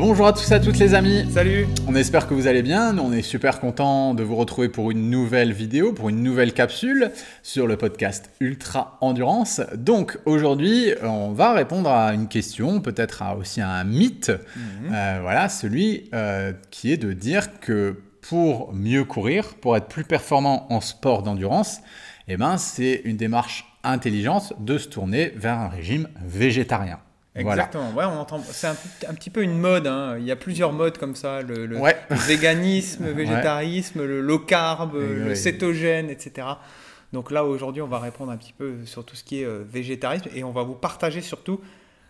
Bonjour à tous et à toutes les amis. Salut. On espère que vous allez bien. On est super content de vous retrouver pour une nouvelle vidéo, pour une nouvelle capsule sur le podcast Ultra Endurance. Donc aujourd'hui, on va répondre à une question, peut-être aussi à un mythe. Voilà, celui qui est de dire que pour mieux courir, pour être plus performant en sport d'endurance, eh ben, c'est une démarche intelligente de se tourner vers un régime végétarien. Exactement, Voilà. ouais, on entend. C'est un petit peu une mode, hein. Il y a plusieurs modes comme ça, le Ouais. véganisme, le végétarisme, le low carb, le cétogène, etc. Donc là, aujourd'hui, on va répondre un petit peu sur tout ce qui est végétarisme et on va vous partager surtout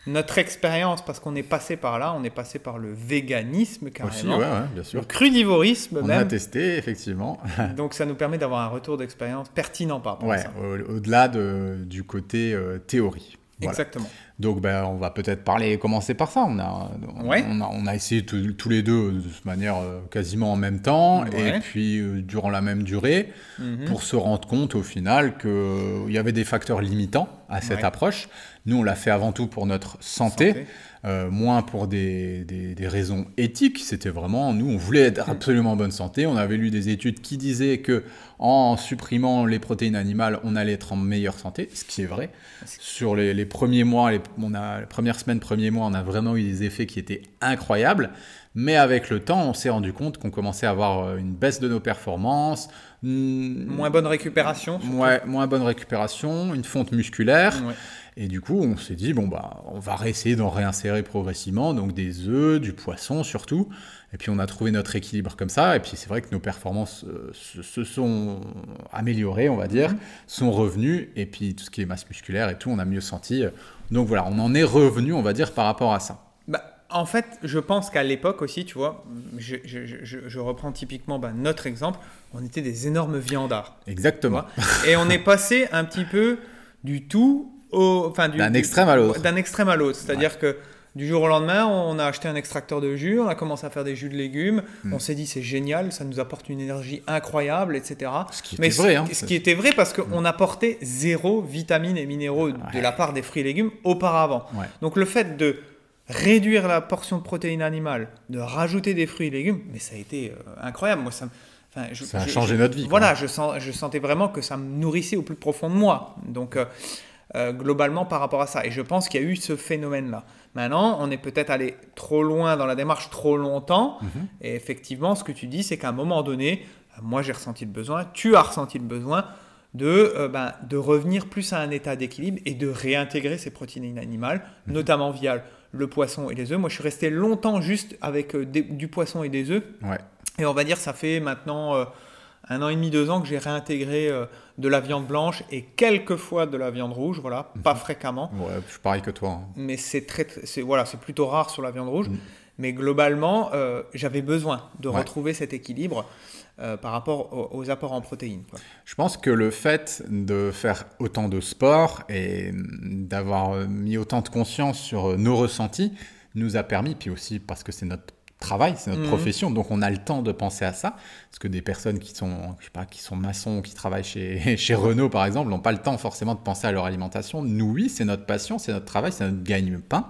notre expérience parce qu'on est passé par là, on est passé par le véganisme carrément, Aussi, ouais, bien sûr. le crudivorisme on même. a testé, effectivement. Donc ça nous permet d'avoir un retour d'expérience pertinent par rapport à ça. Au-delà du côté théorie. Voilà. Exactement. Donc, on va peut-être commencer par ça. On a essayé tous les deux de manière quasiment en même temps et puis durant la même durée pour se rendre compte au final qu'il y avait des facteurs limitants à cette approche. Nous, on l'a fait avant tout pour notre santé. Moins pour des raisons éthiques. C'était vraiment, nous, on voulait être absolument en bonne santé. On avait lu des études qui disaient que en supprimant les protéines animales, on allait être en meilleure santé, ce qui est vrai. Sur les premiers mois, les premières semaines, premiers mois, on a vraiment eu des effets qui étaient incroyables. Mais avec le temps, on s'est rendu compte qu'on commençait à avoir une baisse de nos performances. Moins bonne récupération. Moins bonne récupération, une fonte musculaire. Et du coup, on s'est dit, on va essayer d'en réinsérer progressivement, donc des œufs, du poisson surtout. Et puis, on a trouvé notre équilibre comme ça. Et puis, c'est vrai que nos performances se sont améliorées, on va dire, sont revenues. Et puis, tout ce qui est masse musculaire et tout, on a mieux senti. Donc voilà, on en est revenu, on va dire, par rapport à ça. En fait, je pense qu'à l'époque aussi, tu vois, je reprends typiquement notre exemple, on était des énormes viandards. Exactement. Et on est passé un petit peu du tout d'un extrême à l'autre. D'un extrême à l'autre. C'est-à-dire que du jour au lendemain, on a acheté un extracteur de jus, on a commencé à faire des jus de légumes, on s'est dit c'est génial, ça nous apporte une énergie incroyable, etc. Ce qui était vrai. Ce qui était vrai parce qu'on apportait zéro vitamines et minéraux de la part des fruits et légumes auparavant. Donc le fait de réduire la portion de protéines animales, de rajouter des fruits et légumes, mais ça a été incroyable. Moi, ça a changé notre vie. Voilà, je sentais vraiment que ça me nourrissait au plus profond de moi. Donc, globalement, par rapport à ça. Et je pense qu'il y a eu ce phénomène-là. Maintenant, on est peut-être allé trop loin dans la démarche, trop longtemps. Et effectivement, ce que tu dis, c'est qu'à un moment donné, moi, j'ai ressenti le besoin, tu as ressenti le besoin de revenir plus à un état d'équilibre et de réintégrer ces protéines animales, notamment via le poisson et les œufs. Moi, je suis resté longtemps juste avec du poisson et des œufs. Et on va dire, ça fait maintenant 1 an et demi, 2 ans que j'ai réintégré de la viande blanche et quelques fois de la viande rouge, voilà, pas fréquemment. Ouais, je suis pareil que toi. Mais c'est plutôt rare sur la viande rouge. Mais globalement, j'avais besoin de retrouver cet équilibre par rapport aux apports en protéines. Je pense que le fait de faire autant de sport et d'avoir mis autant de conscience sur nos ressentis nous a permis, puis aussi parce que c'est notre travail, c'est notre profession, donc on a le temps de penser à ça, parce que des personnes qui sont maçons, qui travaillent chez Renault par exemple, n'ont pas le temps forcément de penser à leur alimentation. Nous, oui, c'est notre passion, c'est notre travail, c'est notre gagne-pain.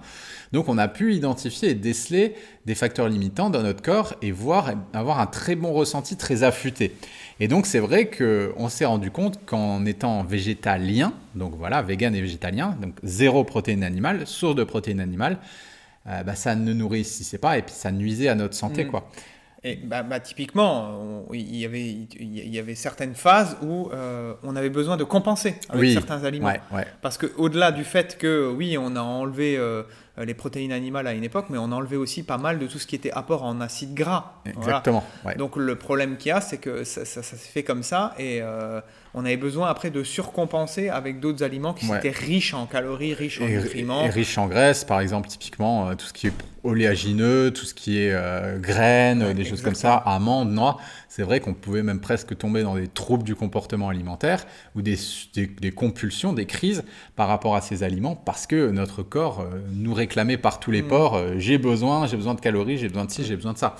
Donc on a pu identifier et déceler des facteurs limitants dans notre corps et avoir un très bon ressenti, très affûté. Et donc c'est vrai qu'on s'est rendu compte qu'en étant végétalien, donc voilà, vegan et végétalien, donc zéro protéine animale, source de protéines animales, ça ne nourrissait pas et puis ça nuisait à notre santé, quoi. Et typiquement, il y avait certaines phases où on avait besoin de compenser avec certains aliments. Parce qu'au-delà du fait que, oui, on a enlevé les protéines animales à une époque, mais on a enlevé aussi pas mal de tout ce qui était apport en acides gras. Exactement. Voilà. Donc le problème qu'il y a, c'est que ça s'est fait comme ça et on avait besoin après de surcompenser avec d'autres aliments qui étaient riches en calories, riches en nutriments. Et riches en graisse, par exemple, typiquement, tout ce qui est oléagineux, tout ce qui est graines, des choses comme ça, amandes, noix. C'est vrai qu'on pouvait même presque tomber dans des troubles du comportement alimentaire ou des compulsions, des crises par rapport à ces aliments parce que notre corps nous réclamait par tous les pores j'ai besoin de calories, j'ai besoin de ci, j'ai besoin de ça.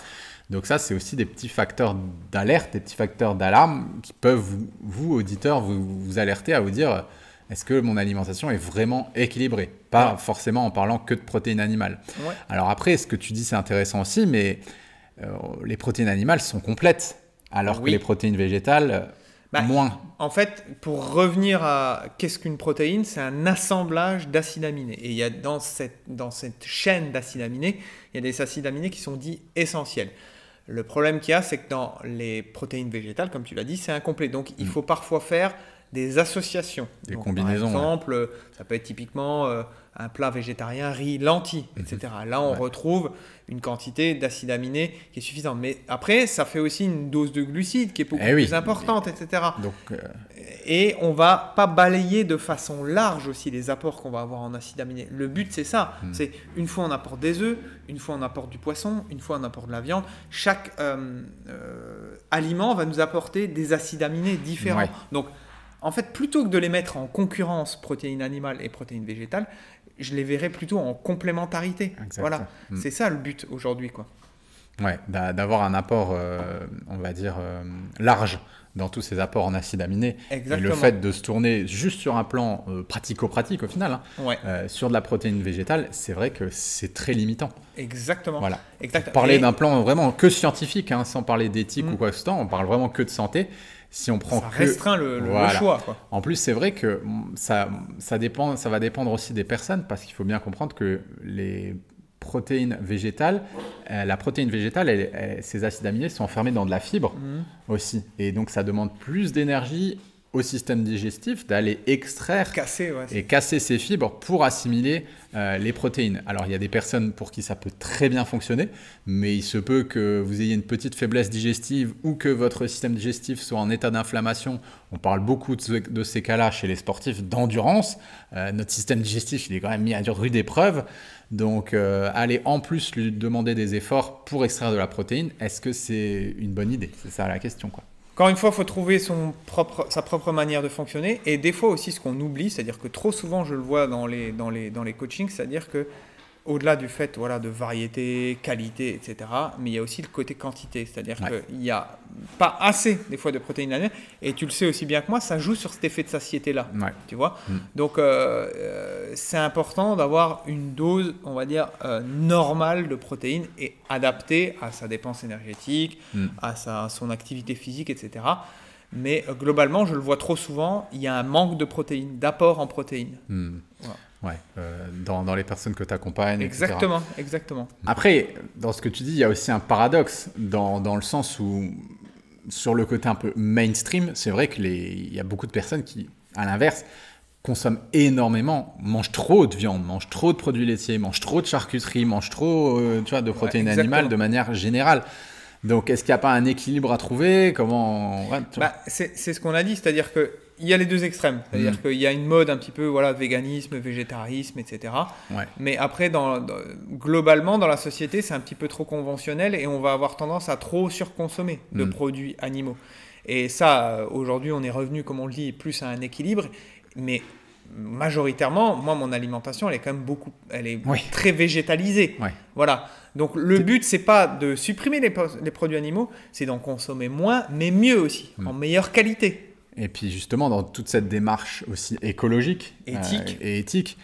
Donc ça, c'est aussi des petits facteurs d'alerte, des petits facteurs d'alarme qui peuvent, vous auditeurs, vous alerter à vous dire est-ce que mon alimentation est vraiment équilibrée? Pas forcément en parlant que de protéines animales. Ouais. Alors après, ce que tu dis, c'est intéressant aussi, mais les protéines animales sont complètes, alors que les protéines végétales, moins. En fait, pour revenir à qu'est-ce qu'une protéine, c'est un assemblage d'acides aminés. Et il y a dans cette chaîne d'acides aminés, il y a des acides aminés qui sont dits essentiels. Le problème qu'il y a, c'est que dans les protéines végétales, comme tu l'as dit, c'est incomplet. Donc, il faut parfois faire des associations. Des combinaisons. Par exemple, ça peut être typiquement un plat végétarien, riz, lentilles, etc. Là, on retrouve une quantité d'acides aminés qui est suffisante. Mais après, ça fait aussi une dose de glucides qui est beaucoup plus importante, etc. Donc, et on va pas balayer de façon large aussi les apports qu'on va avoir en acides aminés. Le but, c'est ça. C'est une fois on apporte des œufs, une fois on apporte du poisson, une fois on apporte de la viande. Chaque aliment va nous apporter des acides aminés différents. Ouais. Donc, en fait, plutôt que de les mettre en concurrence, protéines animales et protéines végétales, je les verrais plutôt en complémentarité. Exact. Voilà, c'est ça le but aujourd'hui, quoi. Ouais, d'avoir un apport, on va dire, large dans tous ces apports en acides aminés. Exactement. Et le fait de se tourner juste sur un plan pratico-pratique au final, sur de la protéine végétale, c'est vrai que c'est très limitant. Exactement. Voilà. Exactement. Parler d'un plan vraiment que scientifique, sans parler d'éthique ou quoi que ce soit, on parle vraiment que de santé. Si on prend ça restreint le choix, quoi. En plus, c'est vrai que ça va dépendre aussi des personnes, parce qu'il faut bien comprendre que les protéines végétales, la protéine végétale, ces acides aminés sont enfermés dans de la fibre aussi. Et donc, ça demande plus d'énergie au système digestif d'aller extraire et casser ces fibres pour assimiler les protéines. Alors, il y a des personnes pour qui ça peut très bien fonctionner, mais il se peut que vous ayez une petite faiblesse digestive ou que votre système digestif soit en état d'inflammation. On parle beaucoup de ces cas-là chez les sportifs d'endurance. Notre système digestif, il est quand même mis à rude épreuve. Donc, aller en plus lui demander des efforts pour extraire de la protéine, est-ce que c'est une bonne idée? C'est ça la question, quoi. Encore une fois, il faut trouver sa propre manière de fonctionner. Et des fois aussi, ce qu'on oublie, c'est-à-dire que trop souvent, je le vois dans les coachings, c'est-à-dire que au-delà du fait de variété, qualité, etc., mais il y a aussi le côté quantité. C'est-à-dire qu'il n'y a pas assez, des fois, de protéines animales. Et tu le sais aussi bien que moi, ça joue sur cet effet de satiété-là. Ouais. Tu vois Donc, c'est important d'avoir une dose, on va dire, normale de protéines et adaptée à sa dépense énergétique, à son activité physique, etc. Mais globalement, je le vois trop souvent, il y a un manque de protéines, d'apport en protéines. Voilà. Ouais, dans les personnes que tu accompagnes, exactement, etc. Exactement. Après, dans ce que tu dis, il y a aussi un paradoxe dans le sens où, sur le côté un peu mainstream, c'est vrai qu'il y a beaucoup de personnes qui, à l'inverse, consomment énormément, mangent trop de viande, mangent trop de produits laitiers, mangent trop de charcuterie, mangent trop de protéines animales de manière générale. Donc, est-ce qu'il n'y a pas un équilibre à trouver? Comment c'est ce qu'on a dit, c'est-à-dire que il y a les deux extrêmes, c'est-à-dire qu'il y a une mode un petit peu véganisme, végétarisme, etc. Ouais. Mais après, globalement, dans la société, c'est un petit peu trop conventionnel et on va avoir tendance à trop surconsommer de produits animaux. Et ça, aujourd'hui, on est revenu, comme on le dit, plus à un équilibre. Mais majoritairement, moi, mon alimentation, elle est quand même très végétalisée. Ouais. Voilà. Donc, le but, c'est pas de supprimer les produits animaux, c'est d'en consommer moins, mais mieux aussi, en meilleure qualité. Et puis justement, dans toute cette démarche aussi écologique et éthique,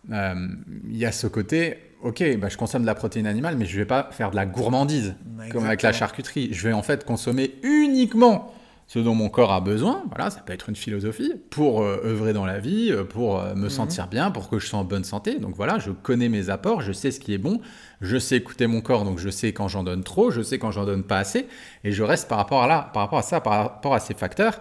il y a ce côté, je consomme de la protéine animale, mais je ne vais pas faire de la gourmandise, comme avec la charcuterie. Je vais en fait consommer uniquement ce dont mon corps a besoin. Voilà, ça peut être une philosophie pour œuvrer dans la vie, pour me sentir bien, pour que je sois en bonne santé. Donc voilà, je connais mes apports, je sais ce qui est bon, je sais écouter mon corps, donc je sais quand j'en donne trop, je sais quand j'en donne pas assez, et je reste par rapport à ces facteurs.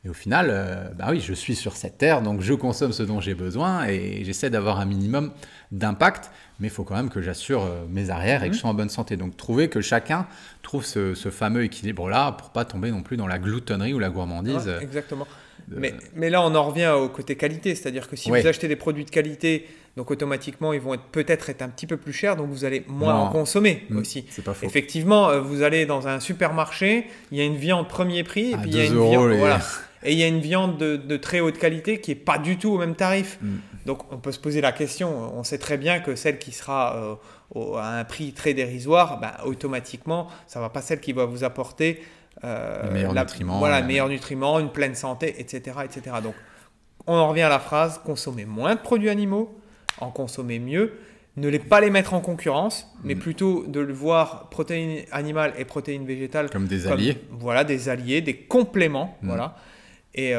Et au final, je suis sur cette terre, donc je consomme ce dont j'ai besoin et j'essaie d'avoir un minimum d'impact, mais il faut quand même que j'assure mes arrières et que je sois en bonne santé. Donc trouver que chacun trouve ce fameux équilibre-là pour ne pas tomber non plus dans la gloutonnerie ou la gourmandise. Ouais, exactement. Mais là, on en revient au côté qualité, c'est-à-dire que si vous achetez des produits de qualité, donc automatiquement, ils vont peut-être être un petit peu plus chers, donc vous allez moins en consommer aussi. C'est pas faux. Effectivement, vous allez dans un supermarché, il y a une viande premier prix, et puis il y a une viande... Voilà. Et il y a une viande de très haute qualité qui n'est pas du tout au même tarif. Donc, on peut se poser la question. On sait très bien que celle qui sera à un prix très dérisoire, automatiquement, ça ne va pas celle qui va vous apporter les meilleurs nutriments. Voilà, meilleurs nutriments, une pleine santé, etc., etc. Donc, on en revient à la phrase, consommer moins de produits animaux, en consommer mieux, pas les mettre en concurrence, mais plutôt de le voir protéines animales et protéines végétales comme des alliés. Voilà, des alliés, des compléments, voilà. Et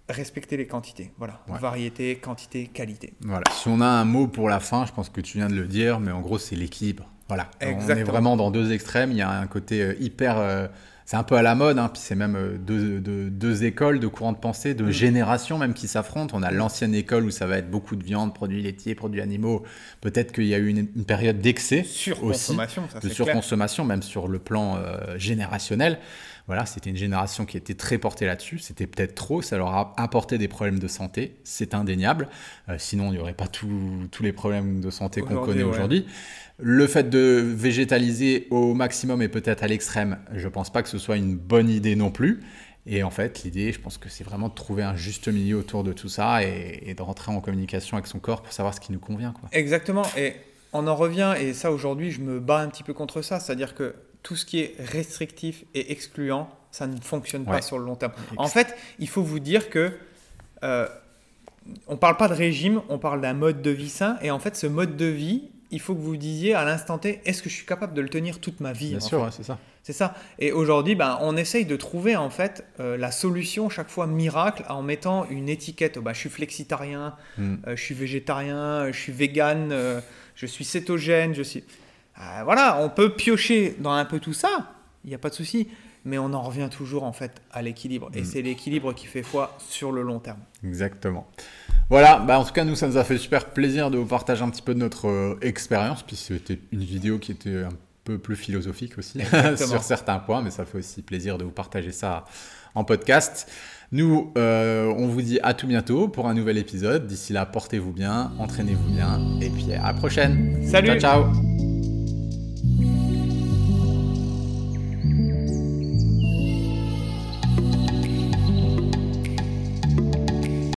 respecter les quantités, voilà. Ouais. Variété, quantité, qualité. Voilà. Si on a un mot pour la fin, je pense que tu viens de le dire, mais en gros, c'est l'équilibre. Voilà. Exactement. On est vraiment dans deux extrêmes. Il y a un côté hyper... c'est un peu à la mode, hein, puis c'est même deux écoles, deux courants de pensée, deux générations même qui s'affrontent. On a l'ancienne école où ça va être beaucoup de viande, produits laitiers, produits animaux. Peut-être qu'il y a eu une période d'excès surconsommation, aussi, de surconsommation, même sur le plan générationnel. Voilà, c'était une génération qui était très portée là-dessus. C'était peut-être trop, ça leur a apporté des problèmes de santé, c'est indéniable. Sinon, il n'y aurait pas tous les problèmes de santé qu'on connaît aujourd'hui. Le fait de végétaliser au maximum et peut-être à l'extrême, je ne pense pas que ce soit une bonne idée non plus. Et en fait, l'idée, je pense que c'est vraiment de trouver un juste milieu autour de tout ça et de rentrer en communication avec son corps pour savoir ce qui nous convient, quoi. Exactement. Et on en revient, et ça aujourd'hui, je me bats un petit peu contre ça. C'est-à-dire que tout ce qui est restrictif et excluant, ça ne fonctionne pas sur le long terme. En fait, il faut vous dire que on ne parle pas de régime, on parle d'un mode de vie sain. Et en fait, ce mode de vie, il faut que vous disiez à l'instant T, est-ce que je suis capable de le tenir toute ma vie ? Bien sûr, ouais, c'est ça. C'est ça. Et aujourd'hui, on essaye de trouver en fait la solution chaque fois miracle en mettant une étiquette. Je suis flexitarien, je suis végétarien, je suis vegan, je suis cétogène, je suis... voilà, on peut piocher dans un peu tout ça, il n'y a pas de souci. Mais on en revient toujours en fait à l'équilibre. Et c'est l'équilibre qui fait foi sur le long terme. Exactement. Voilà, en tout cas, nous, ça nous a fait super plaisir de vous partager un petit peu de notre expérience. Puis c'était une vidéo qui était un peu plus philosophique aussi sur certains points. Mais ça fait aussi plaisir de vous partager ça en podcast. Nous, on vous dit à tout bientôt pour un nouvel épisode. D'ici là, portez-vous bien, entraînez-vous bien. Et puis à la prochaine. Salut. Ciao, ciao.